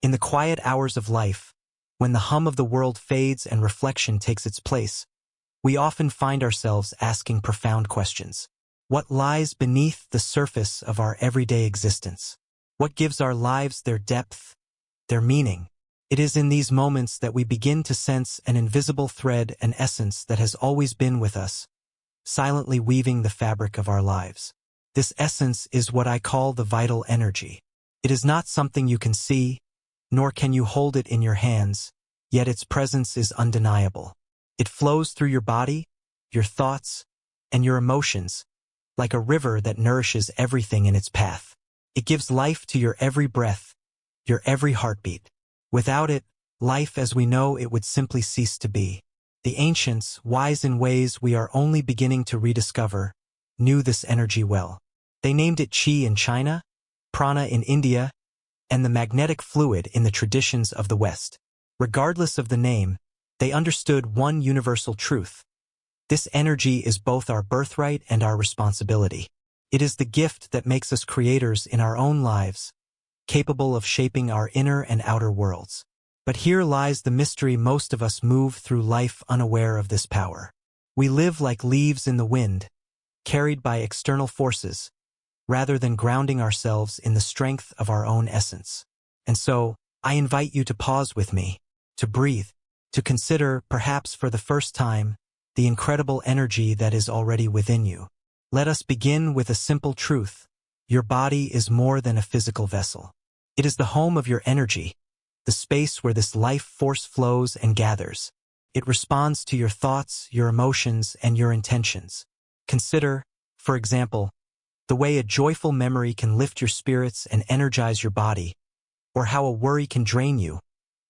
In the quiet hours of life, when the hum of the world fades and reflection takes its place, we often find ourselves asking profound questions. What lies beneath the surface of our everyday existence? What gives our lives their depth, their meaning? It is in these moments that we begin to sense an invisible thread, an essence that has always been with us, silently weaving the fabric of our lives. This essence is what I call the vital energy. It is not something you can see, nor can you hold it in your hands, yet its presence is undeniable. It flows through your body, your thoughts, and your emotions, like a river that nourishes everything in its path. It gives life to your every breath, your every heartbeat. Without it, life as we know it would simply cease to be. The ancients, wise in ways we are only beginning to rediscover, knew this energy well. They named it Qi in China, prana in India, and the magnetic fluid in the traditions of the West. Regardless of the name, they understood one universal truth. This energy is both our birthright and our responsibility. It is the gift that makes us creators in our own lives, capable of shaping our inner and outer worlds. But here lies the mystery: most of us move through life unaware of this power. We live like leaves in the wind, carried by external forces, rather than grounding ourselves in the strength of our own essence. And so, I invite you to pause with me, to breathe, to consider, perhaps for the first time, the incredible energy that is already within you. Let us begin with a simple truth. Your body is more than a physical vessel. It is the home of your energy, the space where this life force flows and gathers. It responds to your thoughts, your emotions, and your intentions. Consider, for example, the way a joyful memory can lift your spirits and energize your body, or how a worry can drain you,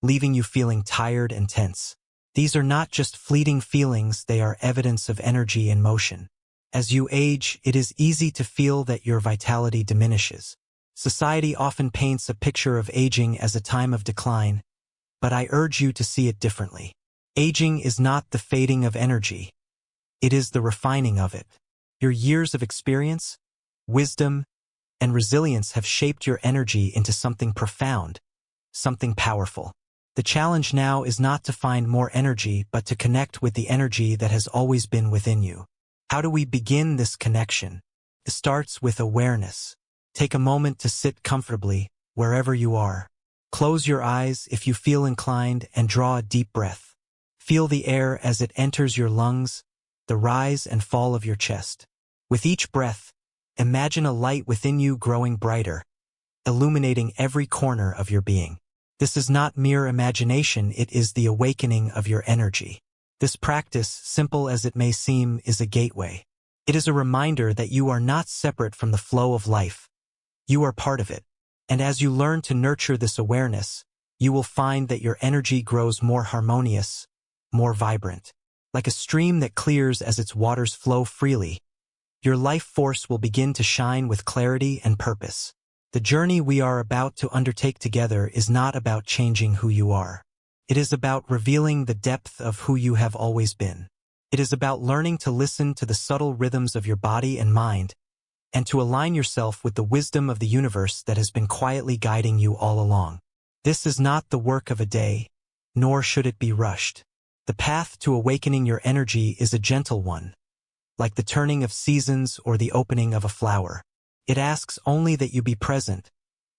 leaving you feeling tired and tense. These are not just fleeting feelings, they are evidence of energy in motion. As you age, it is easy to feel that your vitality diminishes. Society often paints a picture of aging as a time of decline, but I urge you to see it differently. Aging is not the fading of energy. It is the refining of it. Your years of experience, wisdom, and resilience have shaped your energy into something profound, something powerful. The challenge now is not to find more energy, but to connect with the energy that has always been within you. How do we begin this connection? It starts with awareness. Take a moment to sit comfortably, wherever you are. Close your eyes if you feel inclined and draw a deep breath. Feel the air as it enters your lungs, the rise and fall of your chest. With each breath, imagine a light within you growing brighter, illuminating every corner of your being. This is not mere imagination, it is the awakening of your energy. This practice, simple as it may seem, is a gateway. It is a reminder that you are not separate from the flow of life. You are part of it. And as you learn to nurture this awareness, you will find that your energy grows more harmonious, more vibrant. Like a stream that clears as its waters flow freely, your life force will begin to shine with clarity and purpose. The journey we are about to undertake together is not about changing who you are. It is about revealing the depth of who you have always been. It is about learning to listen to the subtle rhythms of your body and mind, and to align yourself with the wisdom of the universe that has been quietly guiding you all along. This is not the work of a day, nor should it be rushed. The path to awakening your energy is a gentle one, like the turning of seasons or the opening of a flower. It asks only that you be present,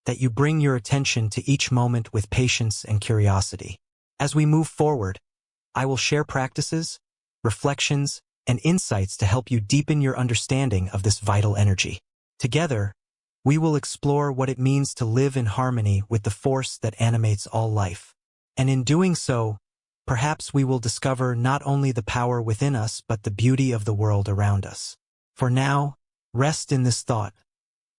that you bring your attention to each moment with patience and curiosity. As we move forward, I will share practices, reflections, and insights to help you deepen your understanding of this vital energy. Together, we will explore what it means to live in harmony with the force that animates all life. And in doing so, perhaps we will discover not only the power within us but the beauty of the world around us. For now, rest in this thought.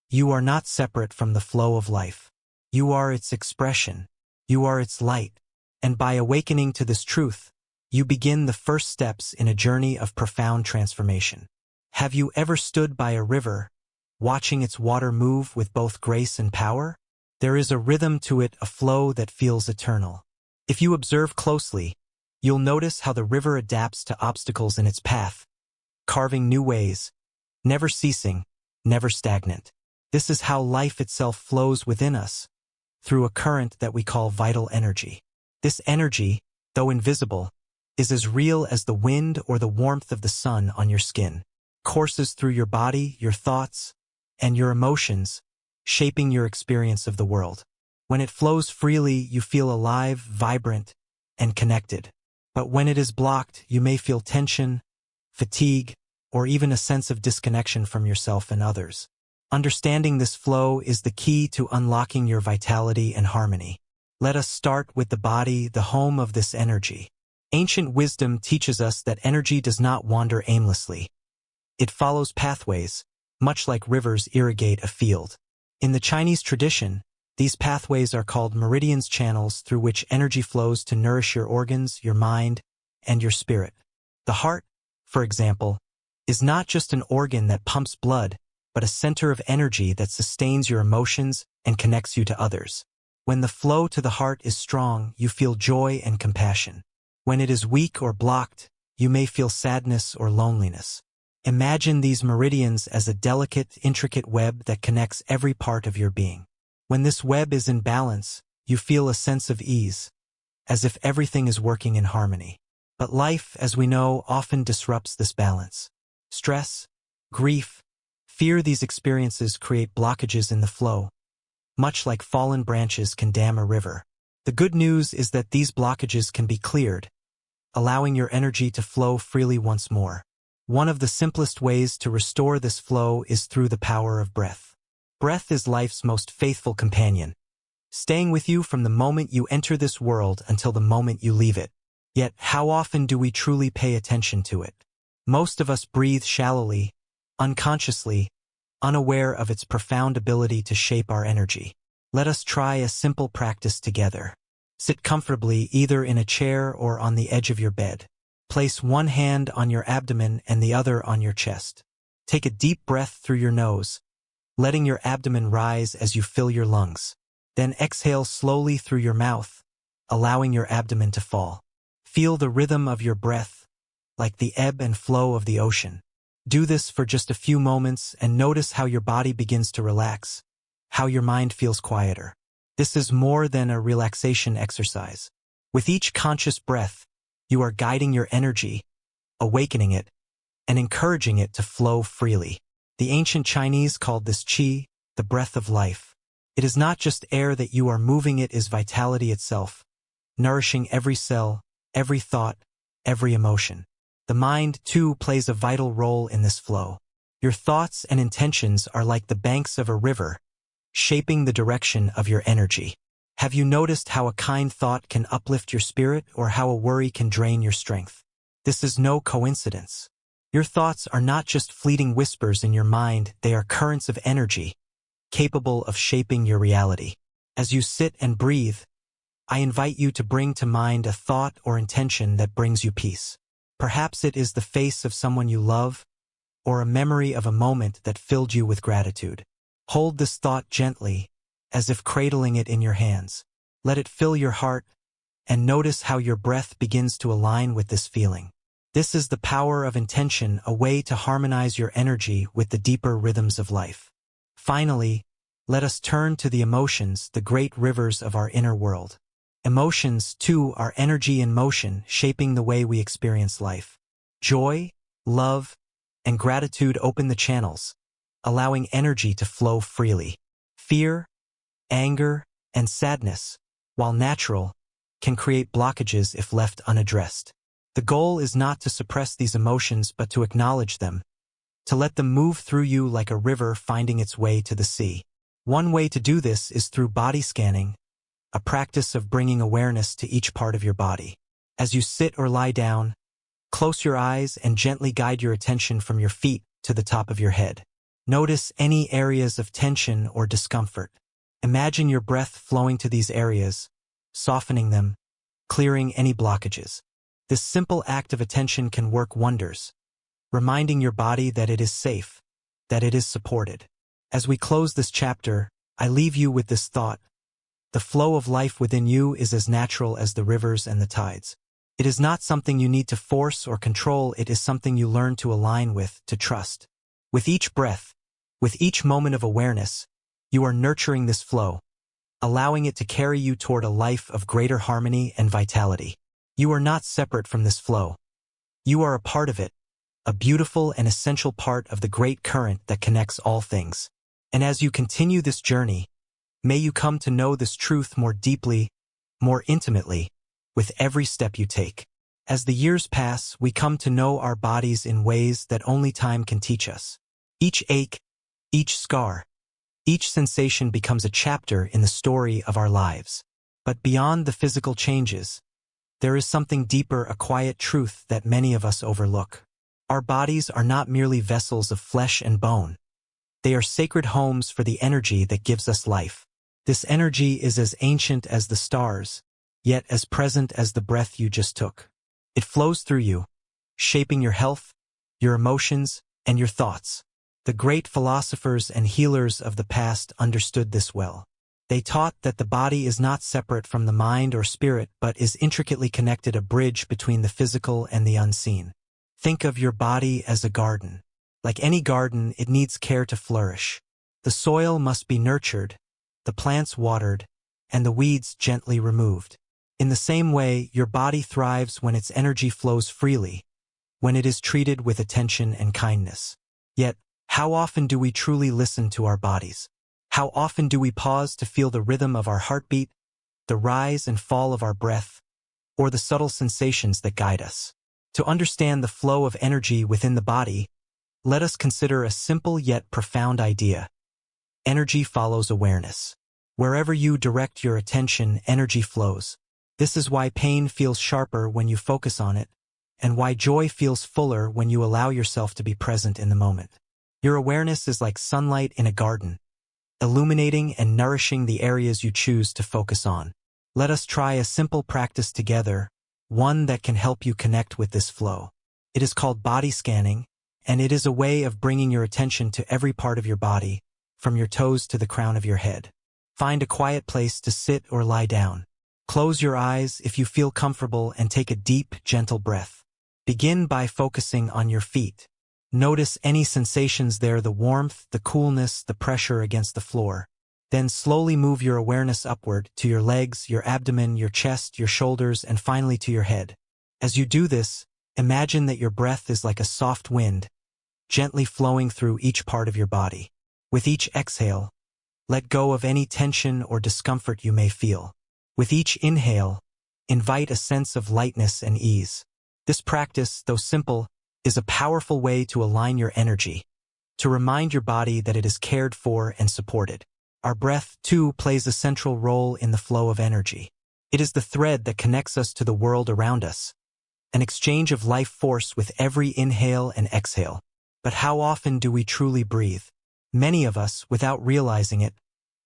You are not separate from the flow of life. You are its expression. You are its light. And by awakening to this truth, you begin the first steps in a journey of profound transformation. Have you ever stood by a river, watching its water move with both grace and power? There is a rhythm to it, a flow that feels eternal. If you observe closely, you'll notice how the river adapts to obstacles in its path, carving new ways, never ceasing, never stagnant. This is how life itself flows within us, through a current that we call vital energy. This energy, though invisible, is as real as the wind or the warmth of the sun on your skin. Courses through your body, your thoughts, and your emotions, shaping your experience of the world. When it flows freely, you feel alive, vibrant, and connected. But when it is blocked, you may feel tension, fatigue, or even a sense of disconnection from yourself and others. Understanding this flow is the key to unlocking your vitality and harmony. Let us start with the body, the home of this energy. Ancient wisdom teaches us that energy does not wander aimlessly. It follows pathways, much like rivers irrigate a field. In the Chinese tradition, these pathways are called meridians, channels through which energy flows to nourish your organs, your mind, and your spirit. The heart, for example, is not just an organ that pumps blood, but a center of energy that sustains your emotions and connects you to others. When the flow to the heart is strong, you feel joy and compassion. When it is weak or blocked, you may feel sadness or loneliness. Imagine these meridians as a delicate, intricate web that connects every part of your being. When this web is in balance, you feel a sense of ease, as if everything is working in harmony. But life, as we know, often disrupts this balance. Stress, grief, fear, these experiences create blockages in the flow, much like fallen branches can dam a river. The good news is that these blockages can be cleared, allowing your energy to flow freely once more. One of the simplest ways to restore this flow is through the power of breath. Breath is life's most faithful companion, staying with you from the moment you enter this world until the moment you leave it. Yet, how often do we truly pay attention to it? Most of us breathe shallowly, unconsciously, unaware of its profound ability to shape our energy. Let us try a simple practice together. Sit comfortably either in a chair or on the edge of your bed. Place one hand on your abdomen and the other on your chest. Take a deep breath through your nose, letting your abdomen rise as you fill your lungs. Then exhale slowly through your mouth, allowing your abdomen to fall. Feel the rhythm of your breath, like the ebb and flow of the ocean. Do this for just a few moments and notice how your body begins to relax, how your mind feels quieter. This is more than a relaxation exercise. With each conscious breath, you are guiding your energy, awakening it, and encouraging it to flow freely. The ancient Chinese called this Qi, the breath of life. It is not just air that you are moving, it is vitality itself, nourishing every cell, every thought, every emotion. The mind, too, plays a vital role in this flow. Your thoughts and intentions are like the banks of a river, shaping the direction of your energy. Have you noticed how a kind thought can uplift your spirit or how a worry can drain your strength? This is no coincidence. Your thoughts are not just fleeting whispers in your mind, they are currents of energy, capable of shaping your reality. As you sit and breathe, I invite you to bring to mind a thought or intention that brings you peace. Perhaps it is the face of someone you love, or a memory of a moment that filled you with gratitude. Hold this thought gently, as if cradling it in your hands. Let it fill your heart, and notice how your breath begins to align with this feeling. This is the power of intention, a way to harmonize your energy with the deeper rhythms of life. Finally, let us turn to the emotions, the great rivers of our inner world. Emotions, too, are energy in motion, shaping the way we experience life. Joy, love, and gratitude open the channels, allowing energy to flow freely. Fear, anger, and sadness, while natural, can create blockages if left unaddressed. The goal is not to suppress these emotions but to acknowledge them, to let them move through you like a river finding its way to the sea. One way to do this is through body scanning, a practice of bringing awareness to each part of your body. As you sit or lie down, close your eyes and gently guide your attention from your feet to the top of your head. Notice any areas of tension or discomfort. Imagine your breath flowing to these areas, softening them, clearing any blockages. This simple act of attention can work wonders, reminding your body that it is safe, that it is supported. As we close this chapter, I leave you with this thought. The flow of life within you is as natural as the rivers and the tides. It is not something you need to force or control, it is something you learn to align with, to trust. With each breath, with each moment of awareness, you are nurturing this flow, allowing it to carry you toward a life of greater harmony and vitality. You are not separate from this flow. You are a part of it, a beautiful and essential part of the great current that connects all things. And as you continue this journey, may you come to know this truth more deeply, more intimately, with every step you take. As the years pass, we come to know our bodies in ways that only time can teach us. Each ache, each scar, each sensation becomes a chapter in the story of our lives. But beyond the physical changes, there is something deeper, a quiet truth that many of us overlook. Our bodies are not merely vessels of flesh and bone. They are sacred homes for the energy that gives us life. This energy is as ancient as the stars, yet as present as the breath you just took. It flows through you, shaping your health, your emotions, and your thoughts. The great philosophers and healers of the past understood this well. They taught that the body is not separate from the mind or spirit but is intricately connected, a bridge between the physical and the unseen. Think of your body as a garden. Like any garden, it needs care to flourish. The soil must be nurtured, the plants watered, and the weeds gently removed. In the same way, your body thrives when its energy flows freely, when it is treated with attention and kindness. Yet, how often do we truly listen to our bodies? How often do we pause to feel the rhythm of our heartbeat, the rise and fall of our breath, or the subtle sensations that guide us? To understand the flow of energy within the body, let us consider a simple yet profound idea. Energy follows awareness. Wherever you direct your attention, energy flows. This is why pain feels sharper when you focus on it, and why joy feels fuller when you allow yourself to be present in the moment. Your awareness is like sunlight in a garden, illuminating and nourishing the areas you choose to focus on. Let us try a simple practice together, one that can help you connect with this flow. It is called body scanning, and it is a way of bringing your attention to every part of your body, from your toes to the crown of your head. Find a quiet place to sit or lie down. Close your eyes if you feel comfortable and take a deep, gentle breath. Begin by focusing on your feet. Notice any sensations there, the warmth, the coolness, the pressure against the floor. Then slowly move your awareness upward to your legs, your abdomen, your chest, your shoulders, and finally to your head. As you do this, imagine that your breath is like a soft wind, gently flowing through each part of your body. With each exhale, let go of any tension or discomfort you may feel. With each inhale, invite a sense of lightness and ease. This practice, though simple, is a powerful way to align your energy, to remind your body that it is cared for and supported. Our breath, too, plays a central role in the flow of energy. It is the thread that connects us to the world around us, an exchange of life force with every inhale and exhale. But how often do we truly breathe? Many of us, without realizing it,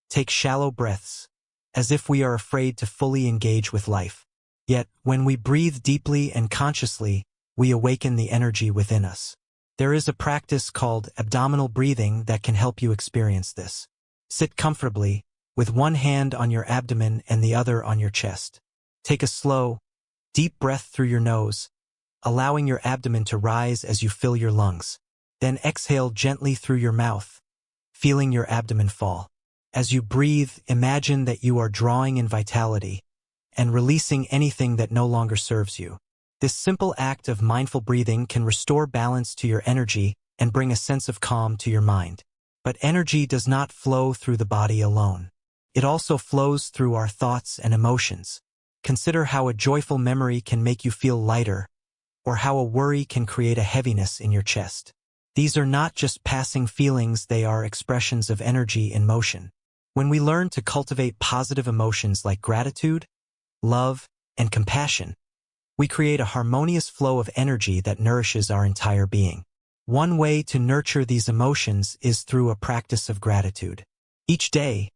take shallow breaths, as if we are afraid to fully engage with life. Yet, when we breathe deeply and consciously, we awaken the energy within us. There is a practice called abdominal breathing that can help you experience this. Sit comfortably, with one hand on your abdomen and the other on your chest. Take a slow, deep breath through your nose, allowing your abdomen to rise as you fill your lungs. Then exhale gently through your mouth, feeling your abdomen fall. As you breathe, imagine that you are drawing in vitality and releasing anything that no longer serves you. This simple act of mindful breathing can restore balance to your energy and bring a sense of calm to your mind. But energy does not flow through the body alone. It also flows through our thoughts and emotions. Consider how a joyful memory can make you feel lighter, or how a worry can create a heaviness in your chest. These are not just passing feelings, they are expressions of energy in motion. When we learn to cultivate positive emotions like gratitude, love, and compassion, we create a harmonious flow of energy that nourishes our entire being. One way to nurture these emotions is through a practice of gratitude. Each day,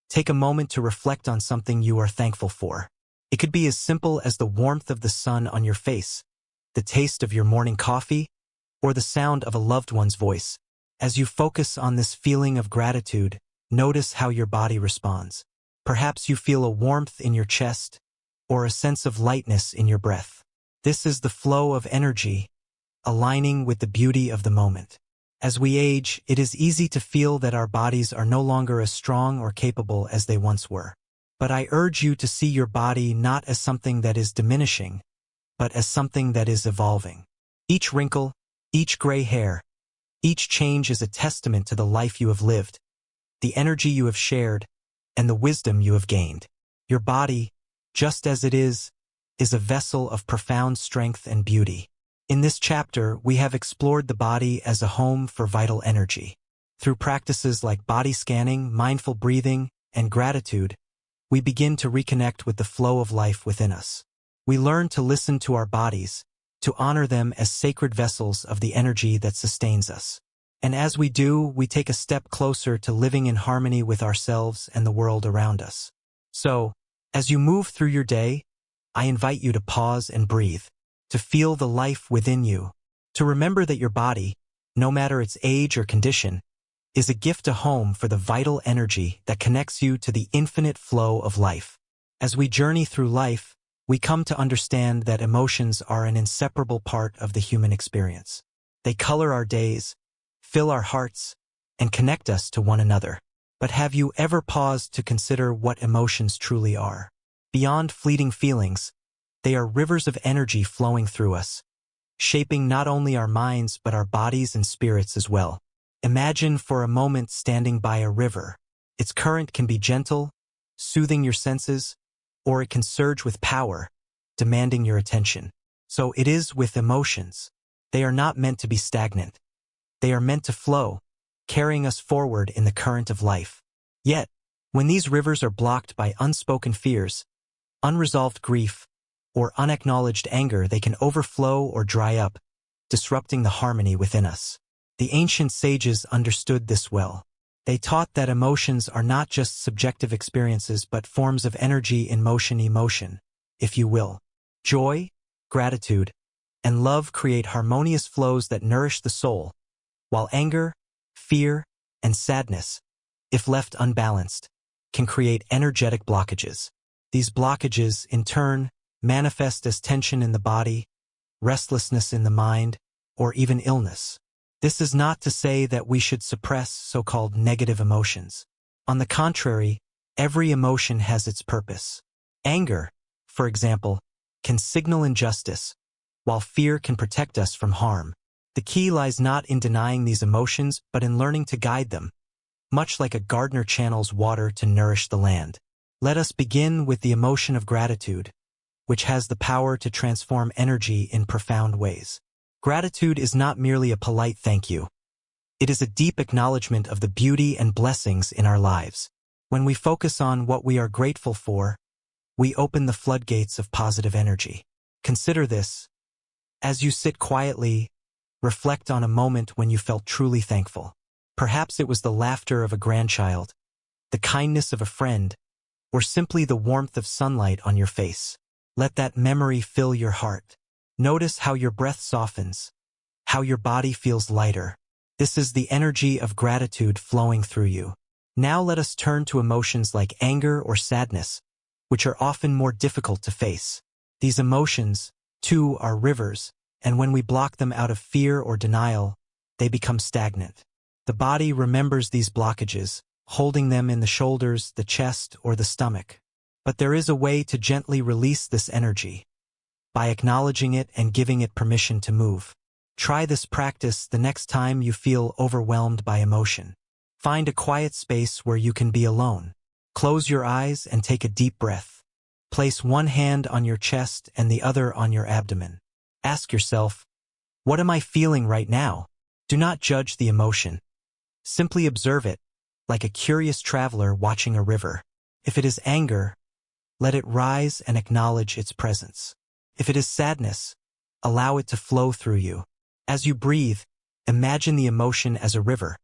take a moment to reflect on something you are thankful for. It could be as simple as the warmth of the sun on your face, the taste of your morning coffee, or the sound of a loved one's voice. As you focus on this feeling of gratitude, notice how your body responds. Perhaps you feel a warmth in your chest, or a sense of lightness in your breath. This is the flow of energy, aligning with the beauty of the moment. As we age, it is easy to feel that our bodies are no longer as strong or capable as they once were. But I urge you to see your body not as something that is diminishing, but as something that is evolving. Each wrinkle, each gray hair, each change is a testament to the life you have lived, the energy you have shared, and the wisdom you have gained. Your body, just as it is a vessel of profound strength and beauty. In this chapter, we have explored the body as a home for vital energy. Through practices like body scanning, mindful breathing, and gratitude, we begin to reconnect with the flow of life within us. We learn to listen to our bodies, to honor them as sacred vessels of the energy that sustains us. And as we do, we take a step closer to living in harmony with ourselves and the world around us. So, as you move through your day, I invite you to pause and breathe, to feel the life within you, to remember that your body, no matter its age or condition, is a gift to home for the vital energy that connects you to the infinite flow of life. As we journey through life, we come to understand that emotions are an inseparable part of the human experience. They color our days, fill our hearts, and connect us to one another. But have you ever paused to consider what emotions truly are? Beyond fleeting feelings, they are rivers of energy flowing through us, shaping not only our minds but our bodies and spirits as well. Imagine for a moment standing by a river. Its current can be gentle, soothing your senses, or it can surge with power, demanding your attention. So it is with emotions. They are not meant to be stagnant. They are meant to flow, carrying us forward in the current of life. Yet, when these rivers are blocked by unspoken fears, unresolved grief, or unacknowledged anger, they can overflow or dry up, disrupting the harmony within us. The ancient sages understood this well. They taught that emotions are not just subjective experiences but forms of energy in motion, if you will. Joy, gratitude, and love create harmonious flows that nourish the soul, while anger, fear, and sadness, if left unbalanced, can create energetic blockages. These blockages, in turn, manifest as tension in the body, restlessness in the mind, or even illness. This is not to say that we should suppress so-called negative emotions. On the contrary, every emotion has its purpose. Anger, for example, can signal injustice, while fear can protect us from harm. The key lies not in denying these emotions, but in learning to guide them, much like a gardener channels water to nourish the land. Let us begin with the emotion of gratitude, which has the power to transform energy in profound ways. Gratitude is not merely a polite thank you. It is a deep acknowledgement of the beauty and blessings in our lives. When we focus on what we are grateful for, we open the floodgates of positive energy. Consider this. As you sit quietly, reflect on a moment when you felt truly thankful. Perhaps it was the laughter of a grandchild, the kindness of a friend, or simply the warmth of sunlight on your face. Let that memory fill your heart. Notice how your breath softens, how your body feels lighter. This is the energy of gratitude flowing through you. Now let us turn to emotions like anger or sadness, which are often more difficult to face. These emotions, too, are rivers, and when we block them out of fear or denial, they become stagnant. The body remembers these blockages, holding them in the shoulders, the chest, or the stomach. But there is a way to gently release this energy, by acknowledging it and giving it permission to move. Try this practice the next time you feel overwhelmed by emotion. Find a quiet space where you can be alone. Close your eyes and take a deep breath. Place one hand on your chest and the other on your abdomen. Ask yourself, what am I feeling right now? Do not judge the emotion. Simply observe it, like a curious traveler watching a river. If it is anger, let it rise and acknowledge its presence. If it is sadness, allow it to flow through you. As you breathe, imagine the emotion as a river,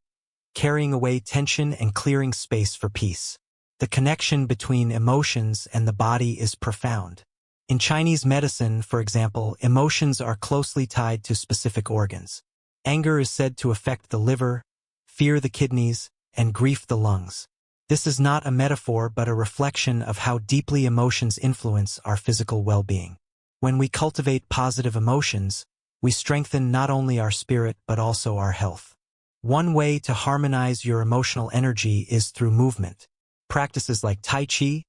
carrying away tension and clearing space for peace. The connection between emotions and the body is profound. In Chinese medicine, for example, emotions are closely tied to specific organs. Anger is said to affect the liver, fear the kidneys, and grief the lungs. This is not a metaphor but a reflection of how deeply emotions influence our physical well-being. When we cultivate positive emotions, we strengthen not only our spirit but also our health. One way to harmonize your emotional energy is through movement. Practices like Tai Chi,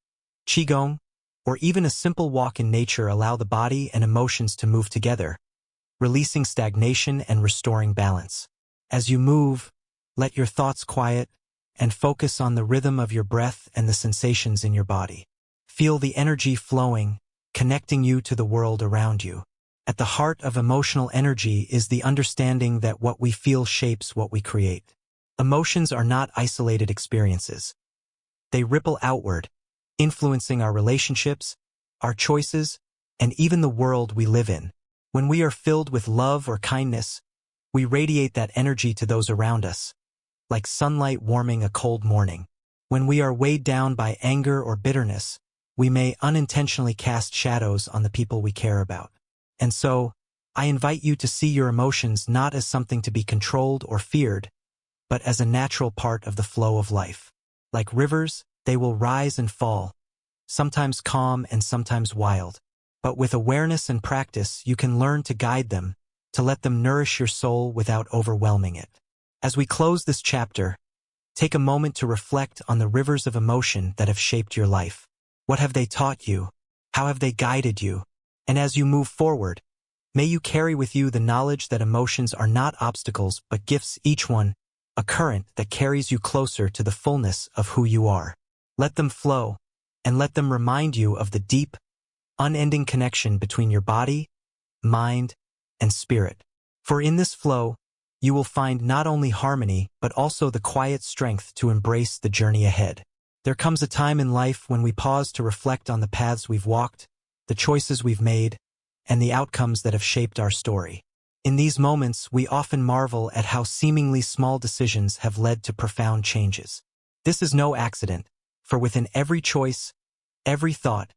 Qi Gong, or even a simple walk in nature allow the body and emotions to move together, releasing stagnation and restoring balance. As you move, let your thoughts quiet and focus on the rhythm of your breath and the sensations in your body. Feel the energy flowing, connecting you to the world around you. At the heart of emotional energy is the understanding that what we feel shapes what we create. Emotions are not isolated experiences. They ripple outward, influencing our relationships, our choices, and even the world we live in. When we are filled with love or kindness, we radiate that energy to those around us, like sunlight warming a cold morning. When we are weighed down by anger or bitterness, we may unintentionally cast shadows on the people we care about. And so, I invite you to see your emotions not as something to be controlled or feared, but as a natural part of the flow of life. Like rivers, they will rise and fall, sometimes calm and sometimes wild. But with awareness and practice, you can learn to guide them, to let them nourish your soul without overwhelming it. As we close this chapter, take a moment to reflect on the rivers of emotion that have shaped your life. What have they taught you? How have they guided you? And as you move forward, may you carry with you the knowledge that emotions are not obstacles but gifts, each one a current that carries you closer to the fullness of who you are. Let them flow, and let them remind you of the deep, unending connection between your body, mind, and spirit. For in this flow, you will find not only harmony but also the quiet strength to embrace the journey ahead. There comes a time in life when we pause to reflect on the paths we've walked, the choices we've made, and the outcomes that have shaped our story. In these moments, we often marvel at how seemingly small decisions have led to profound changes. This is no accident, for within every choice, every thought,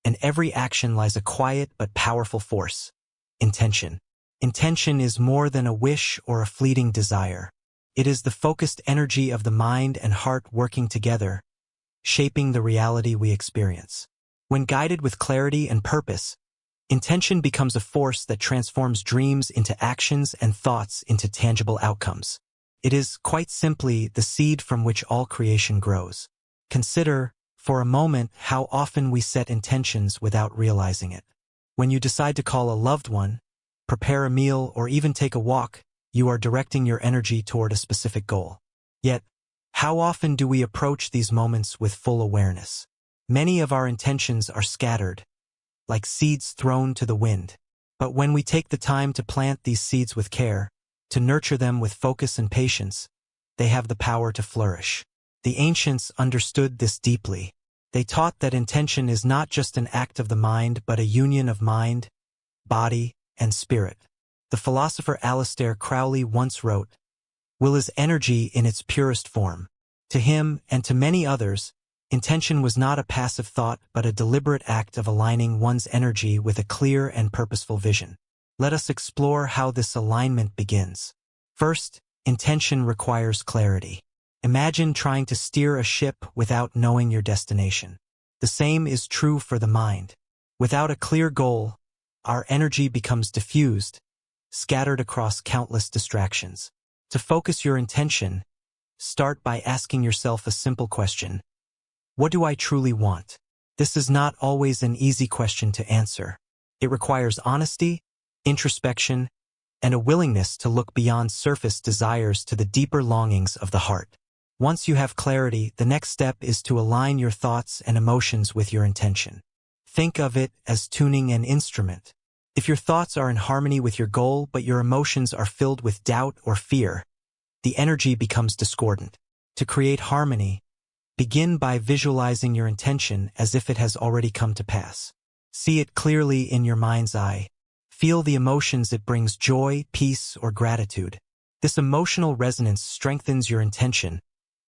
and every action lies a quiet but powerful force: intention. Intention is more than a wish or a fleeting desire. It is the focused energy of the mind and heart working together, shaping the reality we experience. When guided with clarity and purpose, intention becomes a force that transforms dreams into actions and thoughts into tangible outcomes. It is, quite simply, the seed from which all creation grows. Consider, for a moment, how often we set intentions without realizing it. When you decide to call a loved one, prepare a meal, or even take a walk, you are directing your energy toward a specific goal. Yet, how often do we approach these moments with full awareness? Many of our intentions are scattered, like seeds thrown to the wind. But when we take the time to plant these seeds with care, to nurture them with focus and patience, they have the power to flourish. The ancients understood this deeply. They taught that intention is not just an act of the mind but a union of mind, body, and spirit. The philosopher Aleister Crowley once wrote, "Will is energy in its purest form." To him, and to many others, intention was not a passive thought but a deliberate act of aligning one's energy with a clear and purposeful vision. Let us explore how this alignment begins. First, intention requires clarity. Imagine trying to steer a ship without knowing your destination. The same is true for the mind. Without a clear goal, our energy becomes diffused, scattered across countless distractions. To focus your intention, start by asking yourself a simple question: what do I truly want? This is not always an easy question to answer. It requires honesty, introspection, and a willingness to look beyond surface desires to the deeper longings of the heart. Once you have clarity, the next step is to align your thoughts and emotions with your intention. Think of it as tuning an instrument. If your thoughts are in harmony with your goal but your emotions are filled with doubt or fear, the energy becomes discordant. To create harmony, begin by visualizing your intention as if it has already come to pass. See it clearly in your mind's eye. Feel the emotions it brings: joy, peace, or gratitude. This emotional resonance strengthens your intention,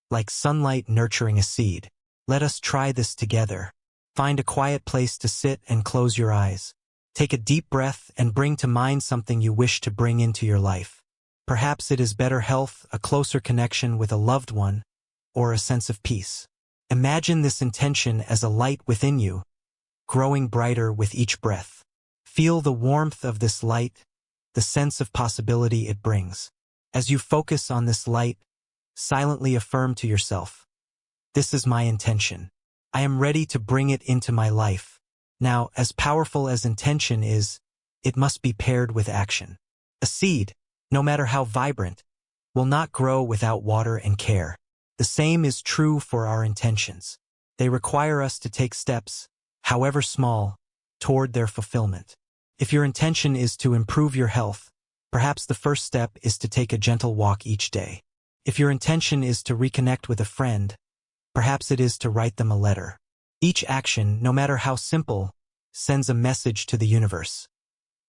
like sunlight nurturing a seed. Let us try this together. Find a quiet place to sit and close your eyes. Take a deep breath and bring to mind something you wish to bring into your life. Perhaps it is better health, a closer connection with a loved one, or a sense of peace. Imagine this intention as a light within you, growing brighter with each breath. Feel the warmth of this light, the sense of possibility it brings. As you focus on this light, silently affirm to yourself, "This is my intention. I am ready to bring it into my life. Now, as powerful as intention is, it must be paired with action. A seed, no matter how vibrant, will not grow without water and care. The same is true for our intentions. They require us to take steps, however small, toward their fulfillment. If your intention is to improve your health, perhaps the first step is to take a gentle walk each day. If your intention is to reconnect with a friend, perhaps it is to write them a letter. Each action, no matter how simple, sends a message to the universe.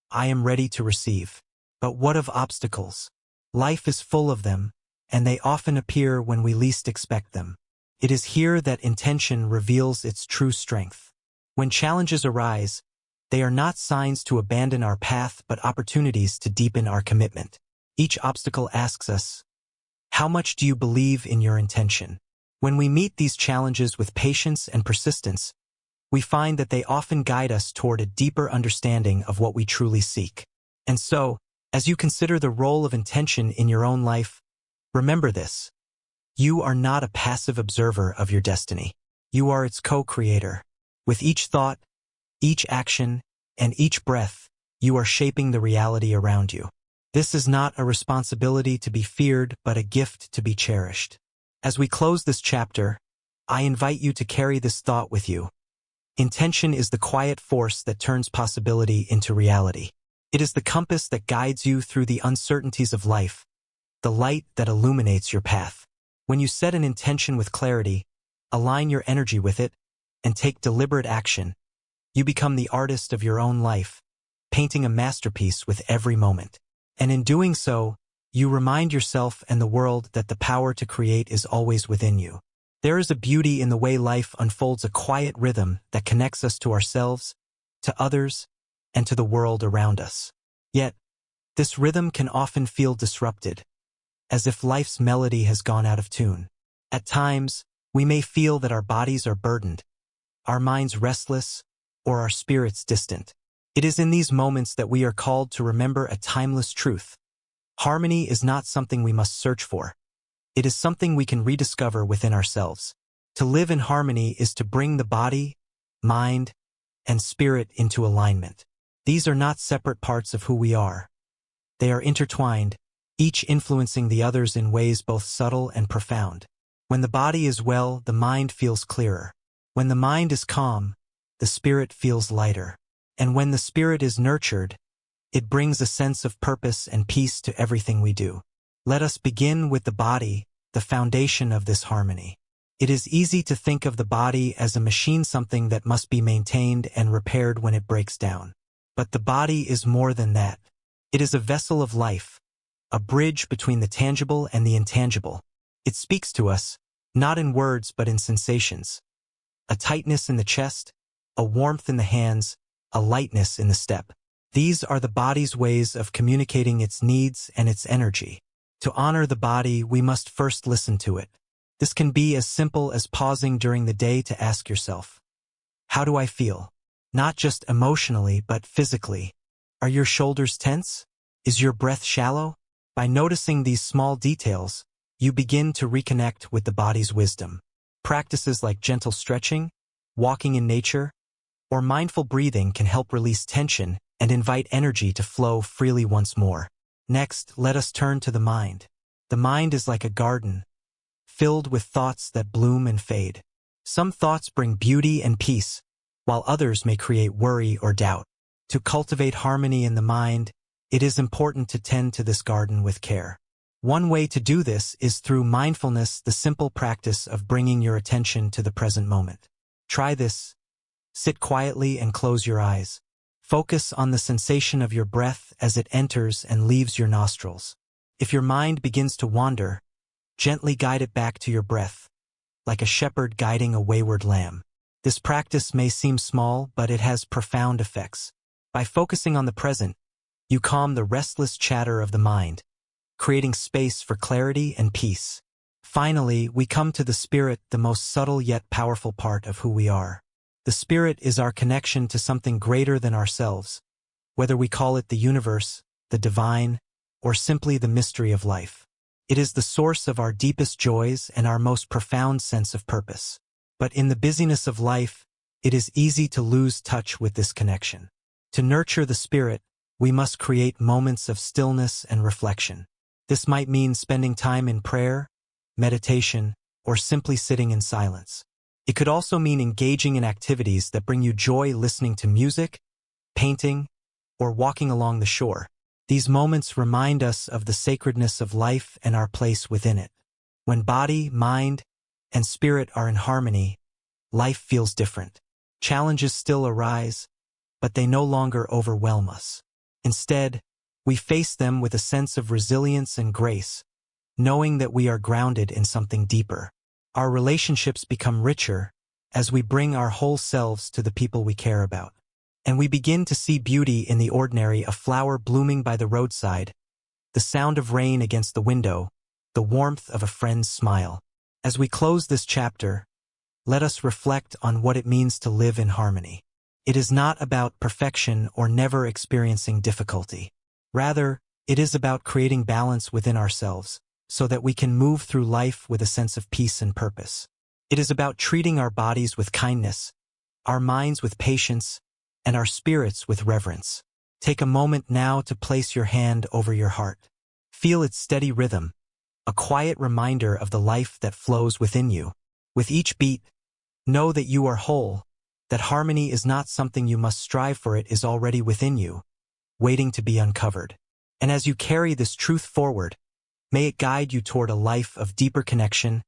I am ready to receive. But what of obstacles? Life is full of them, and they often appear when we least expect them. It is here that intention reveals its true strength. When challenges arise, they are not signs to abandon our path but opportunities to deepen our commitment. Each obstacle asks us, how much do you believe in your intention? When we meet these challenges with patience and persistence, we find that they often guide us toward a deeper understanding of what we truly seek. And so, as you consider the role of intention in your own life, remember this. You are not a passive observer of your destiny. You are its co-creator. With each thought, each action, and each breath, you are shaping the reality around you. This is not a responsibility to be feared, but a gift to be cherished. As we close this chapter, I invite you to carry this thought with you. Intention is the quiet force that turns possibility into reality. It is the compass that guides you through the uncertainties of life, the light that illuminates your path. When you set an intention with clarity, align your energy with it, and take deliberate action, you become the artist of your own life, painting a masterpiece with every moment. And in doing so, you remind yourself and the world that the power to create is always within you. There is a beauty in the way life unfolds, a quiet rhythm that connects us to ourselves, to others, and to the world around us. Yet, this rhythm can often feel disrupted, as if life's melody has gone out of tune. At times, we may feel that our bodies are burdened, our minds restless, or our spirits distant. It is in these moments that we are called to remember a timeless truth. Harmony is not something we must search for. It is something we can rediscover within ourselves. To live in harmony is to bring the body, mind, and spirit into alignment. These are not separate parts of who we are. They are intertwined, each influencing the others in ways both subtle and profound. When the body is well, the mind feels clearer. When the mind is calm, the spirit feels lighter. And when the spirit is nurtured, it brings a sense of purpose and peace to everything we do. Let us begin with the body, the foundation of this harmony. It is easy to think of the body as a machine, something that must be maintained and repaired when it breaks down. But the body is more than that. It is a vessel of life, a bridge between the tangible and the intangible. It speaks to us, not in words but in sensations. A tightness in the chest, a warmth in the hands, a lightness in the step. These are the body's ways of communicating its needs and its energy. To honor the body, we must first listen to it. This can be as simple as pausing during the day to ask yourself, how do I feel? Not just emotionally, but physically. Are your shoulders tense? Is your breath shallow? By noticing these small details, you begin to reconnect with the body's wisdom. Practices like gentle stretching, walking in nature, or mindful breathing can help release tension and invite energy to flow freely once more. Next, let us turn to the mind. The mind is like a garden, filled with thoughts that bloom and fade. Some thoughts bring beauty and peace, while others may create worry or doubt. To cultivate harmony in the mind, it is important to tend to this garden with care. One way to do this is through mindfulness, the simple practice of bringing your attention to the present moment. Try this. Sit quietly and close your eyes. Focus on the sensation of your breath as it enters and leaves your nostrils. If your mind begins to wander, gently guide it back to your breath, like a shepherd guiding a wayward lamb. This practice may seem small, but it has profound effects. By focusing on the present, you calm the restless chatter of the mind, creating space for clarity and peace. Finally, we come to the spirit, the most subtle yet powerful part of who we are. The spirit is our connection to something greater than ourselves, whether we call it the universe, the divine, or simply the mystery of life. It is the source of our deepest joys and our most profound sense of purpose. But in the busyness of life, it is easy to lose touch with this connection. To nurture the spirit, we must create moments of stillness and reflection. This might mean spending time in prayer, meditation, or simply sitting in silence. It could also mean engaging in activities that bring you joy, listening to music, painting, or walking along the shore. These moments remind us of the sacredness of life and our place within it. When body, mind, and spirit are in harmony, life feels different. Challenges still arise, but they no longer overwhelm us. Instead, we face them with a sense of resilience and grace, knowing that we are grounded in something deeper. Our relationships become richer as we bring our whole selves to the people we care about. And we begin to see beauty in the ordinary, a flower blooming by the roadside, the sound of rain against the window, the warmth of a friend's smile. As we close this chapter, let us reflect on what it means to live in harmony. It is not about perfection or never experiencing difficulty. Rather, it is about creating balance within ourselves, so that we can move through life with a sense of peace and purpose. It is about treating our bodies with kindness, our minds with patience, and our spirits with reverence. Take a moment now to place your hand over your heart. Feel its steady rhythm, a quiet reminder of the life that flows within you. With each beat, know that you are whole, that harmony is not something you must strive for, it is already within you, waiting to be uncovered. And as you carry this truth forward, may it guide you toward a life of deeper connection,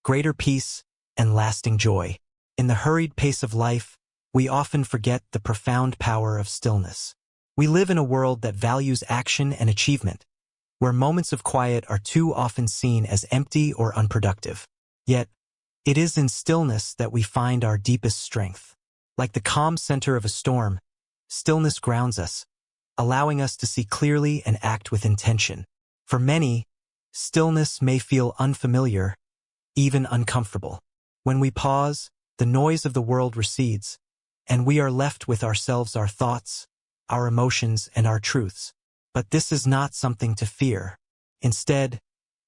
greater peace, and lasting joy. In the hurried pace of life, we often forget the profound power of stillness. We live in a world that values action and achievement, where moments of quiet are too often seen as empty or unproductive. Yet, it is in stillness that we find our deepest strength. Like the calm center of a storm, stillness grounds us, allowing us to see clearly and act with intention. For many, stillness may feel unfamiliar, even uncomfortable. When we pause, the noise of the world recedes, and we are left with ourselves, our thoughts, our emotions, and our truths. But this is not something to fear. Instead,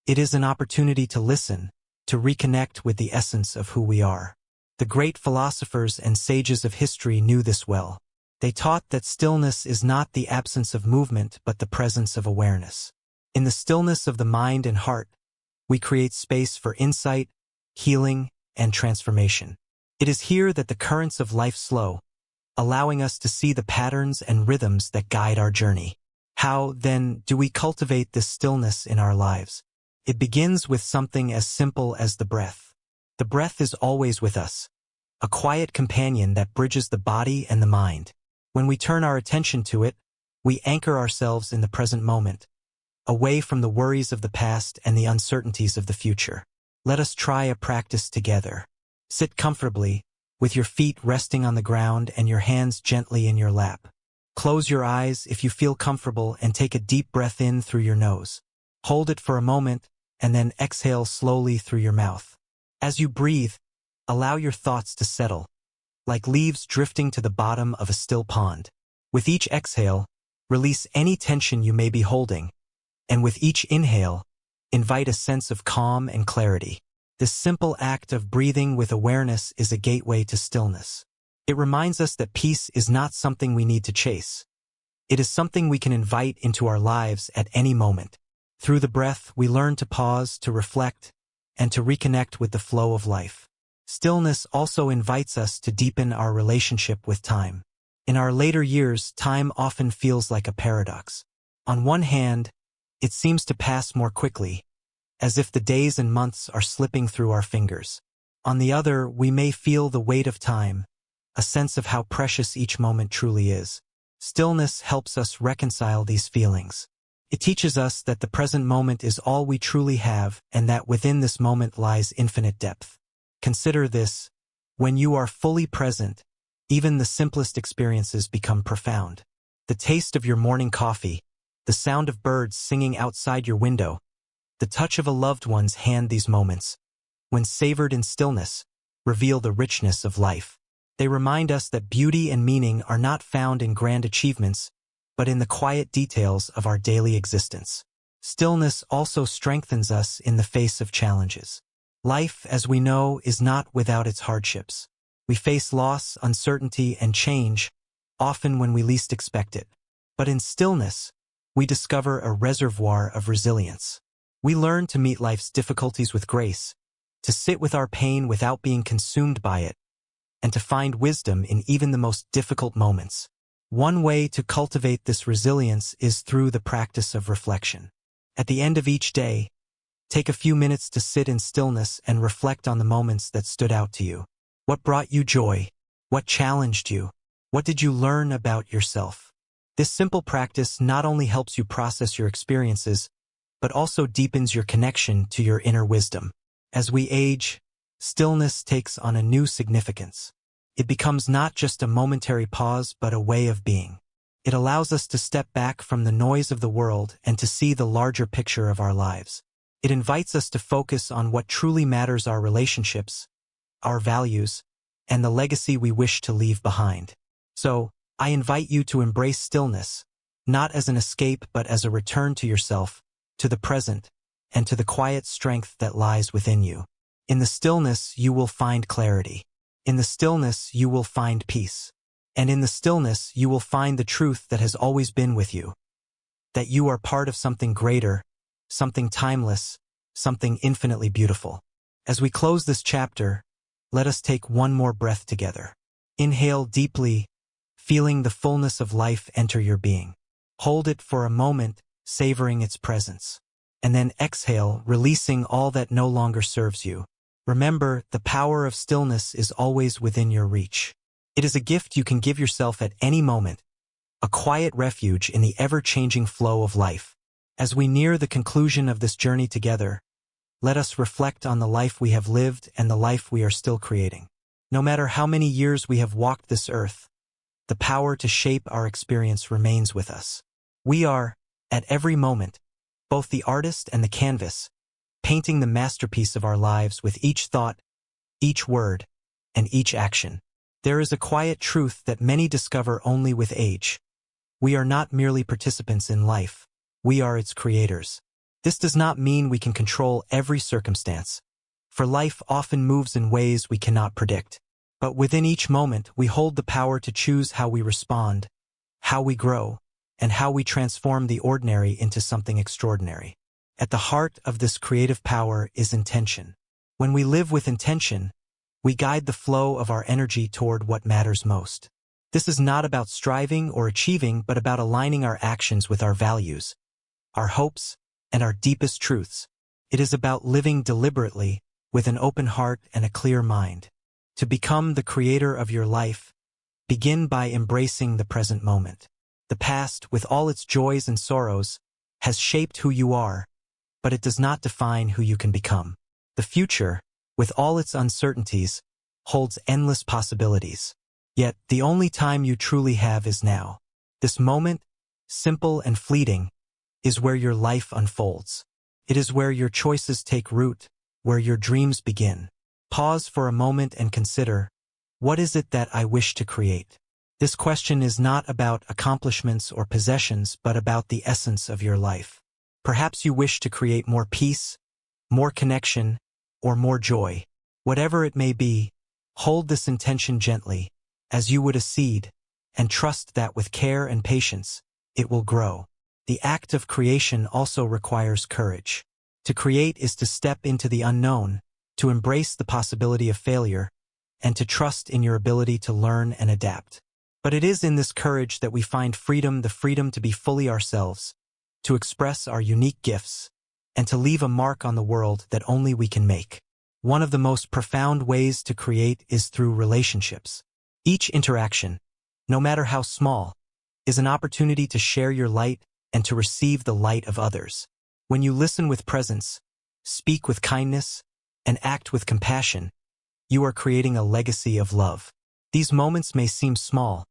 it is an opportunity to listen, to reconnect with the essence of who we are. The great philosophers and sages of history knew this well. They taught that stillness is not the absence of movement but the presence of awareness. In the stillness of the mind and heart, we create space for insight, healing, and transformation. It is here that the currents of life flow, allowing us to see the patterns and rhythms that guide our journey. How, then, do we cultivate this stillness in our lives? It begins with something as simple as the breath. The breath is always with us, a quiet companion that bridges the body and the mind. When we turn our attention to it, we anchor ourselves in the present moment, away from the worries of the past and the uncertainties of the future. Let us try a practice together. Sit comfortably, with your feet resting on the ground and your hands gently in your lap. Close your eyes if you feel comfortable and take a deep breath in through your nose. Hold it for a moment and then exhale slowly through your mouth. As you breathe, allow your thoughts to settle, like leaves drifting to the bottom of a still pond. With each exhale, release any tension you may be holding, and with each inhale, invite a sense of calm and clarity. This simple act of breathing with awareness is a gateway to stillness. It reminds us that peace is not something we need to chase. It is something we can invite into our lives at any moment. Through the breath, we learn to pause, to reflect, and to reconnect with the flow of life. Stillness also invites us to deepen our relationship with time. In our later years, time often feels like a paradox. On one hand, it seems to pass more quickly, as if the days and months are slipping through our fingers. On the other, we may feel the weight of time, a sense of how precious each moment truly is. Stillness helps us reconcile these feelings. It teaches us that the present moment is all we truly have and that within this moment lies infinite depth. Consider this: when you are fully present, even the simplest experiences become profound. The taste of your morning coffee, the sound of birds singing outside your window, the touch of a loved one's hand, these moments, when savored in stillness, reveal the richness of life. They remind us that beauty and meaning are not found in grand achievements, but in the quiet details of our daily existence. Stillness also strengthens us in the face of challenges. Life, as we know, is not without its hardships. We face loss, uncertainty, and change, often when we least expect it. But in stillness, we discover a reservoir of resilience. We learn to meet life's difficulties with grace, to sit with our pain without being consumed by it, and to find wisdom in even the most difficult moments. One way to cultivate this resilience is through the practice of reflection. At the end of each day, take a few minutes to sit in stillness and reflect on the moments that stood out to you. What brought you joy? What challenged you? What did you learn about yourself? This simple practice not only helps you process your experiences, but also deepens your connection to your inner wisdom. As we age, stillness takes on a new significance. It becomes not just a momentary pause, but a way of being. It allows us to step back from the noise of the world and to see the larger picture of our lives. It invites us to focus on what truly matters: our relationships, our values, and the legacy we wish to leave behind. So, I invite you to embrace stillness, not as an escape but as a return to yourself, to the present, and to the quiet strength that lies within you. In the stillness, you will find clarity. In the stillness, you will find peace. And in the stillness, you will find the truth that has always been with you. That you are part of something greater, something timeless, something infinitely beautiful. As we close this chapter, let us take one more breath together. Inhale deeply, feeling the fullness of life enter your being. Hold it for a moment, savoring its presence. And then exhale, releasing all that no longer serves you. Remember, the power of stillness is always within your reach. It is a gift you can give yourself at any moment, a quiet refuge in the ever-changing flow of life. As we near the conclusion of this journey together, let us reflect on the life we have lived and the life we are still creating. No matter how many years we have walked this earth, the power to shape our experience remains with us. We are, at every moment, both the artist and the canvas, painting the masterpiece of our lives with each thought, each word, and each action. There is a quiet truth that many discover only with age. We are not merely participants in life. We are its creators. This does not mean we can control every circumstance, for life often moves in ways we cannot predict. But within each moment, we hold the power to choose how we respond, how we grow, and how we transform the ordinary into something extraordinary. At the heart of this creative power is intention. When we live with intention, we guide the flow of our energy toward what matters most. This is not about striving or achieving, but about aligning our actions with our values, our hopes, and our deepest truths. It is about living deliberately, with an open heart and a clear mind. To become the creator of your life, begin by embracing the present moment. The past, with all its joys and sorrows, has shaped who you are, but it does not define who you can become. The future, with all its uncertainties, holds endless possibilities. Yet, the only time you truly have is now. This moment, simple and fleeting, is where your life unfolds. It is where your choices take root, where your dreams begin. Pause for a moment and consider, what is it that I wish to create? This question is not about accomplishments or possessions, but about the essence of your life. Perhaps you wish to create more peace, more connection, or more joy. Whatever it may be, hold this intention gently, as you would a seed, and trust that with care and patience, it will grow. The act of creation also requires courage. To create is to step into the unknown, to embrace the possibility of failure, and to trust in your ability to learn and adapt. But it is in this courage that we find freedom, the freedom to be fully ourselves, to express our unique gifts, and to leave a mark on the world that only we can make. One of the most profound ways to create is through relationships. Each interaction, no matter how small, is an opportunity to share your light and to receive the light of others. When you listen with presence, speak with kindness, and act with compassion, you are creating a legacy of love. These moments may seem small,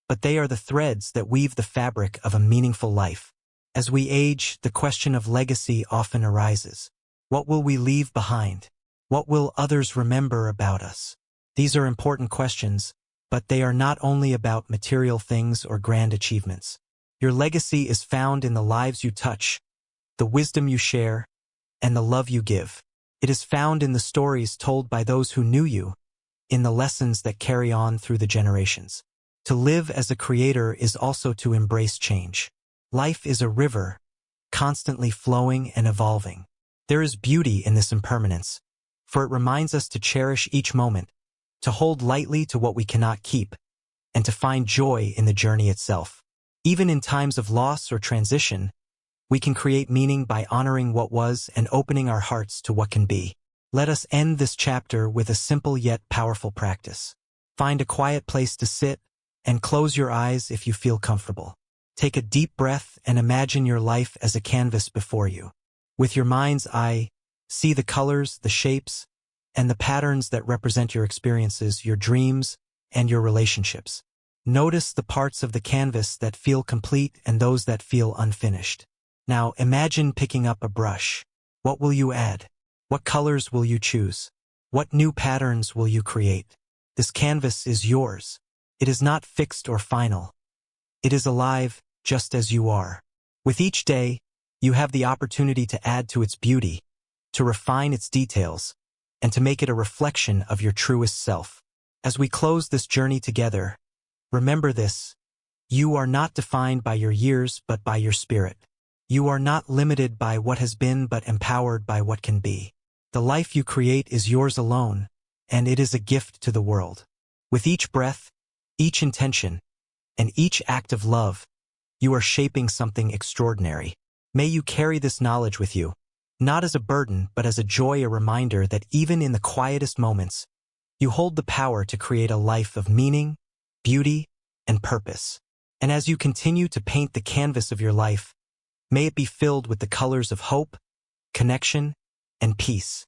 but they are the threads that weave the fabric of a meaningful life. As we age, the question of legacy often arises. What will we leave behind? What will others remember about us? These are important questions, but they are not only about material things or grand achievements. Your legacy is found in the lives you touch, the wisdom you share, and the love you give. It is found in the stories told by those who knew you, in the lessons that carry on through the generations. To live as a creator is also to embrace change. Life is a river, constantly flowing and evolving. There is beauty in this impermanence, for it reminds us to cherish each moment, to hold lightly to what we cannot keep, and to find joy in the journey itself. Even in times of loss or transition, we can create meaning by honoring what was and opening our hearts to what can be. Let us end this chapter with a simple yet powerful practice. Find a quiet place to sit and close your eyes if you feel comfortable. Take a deep breath and imagine your life as a canvas before you. With your mind's eye, see the colors, the shapes, and the patterns that represent your experiences, your dreams, and your relationships. Notice the parts of the canvas that feel complete and those that feel unfinished. Now imagine picking up a brush. What will you add? What colors will you choose? What new patterns will you create? This canvas is yours. It is not fixed or final. It is alive, just as you are. With each day, you have the opportunity to add to its beauty, to refine its details, and to make it a reflection of your truest self. As we close this journey together, remember this: you are not defined by your years but by your spirit. You are not limited by what has been but empowered by what can be. The life you create is yours alone, and it is a gift to the world. With each breath, each intention, and each act of love, you are shaping something extraordinary. May you carry this knowledge with you, not as a burden but as a joy, a reminder that even in the quietest moments, you hold the power to create a life of meaning, beauty, and purpose. And as you continue to paint the canvas of your life, may it be filled with the colors of hope, connection, and peace.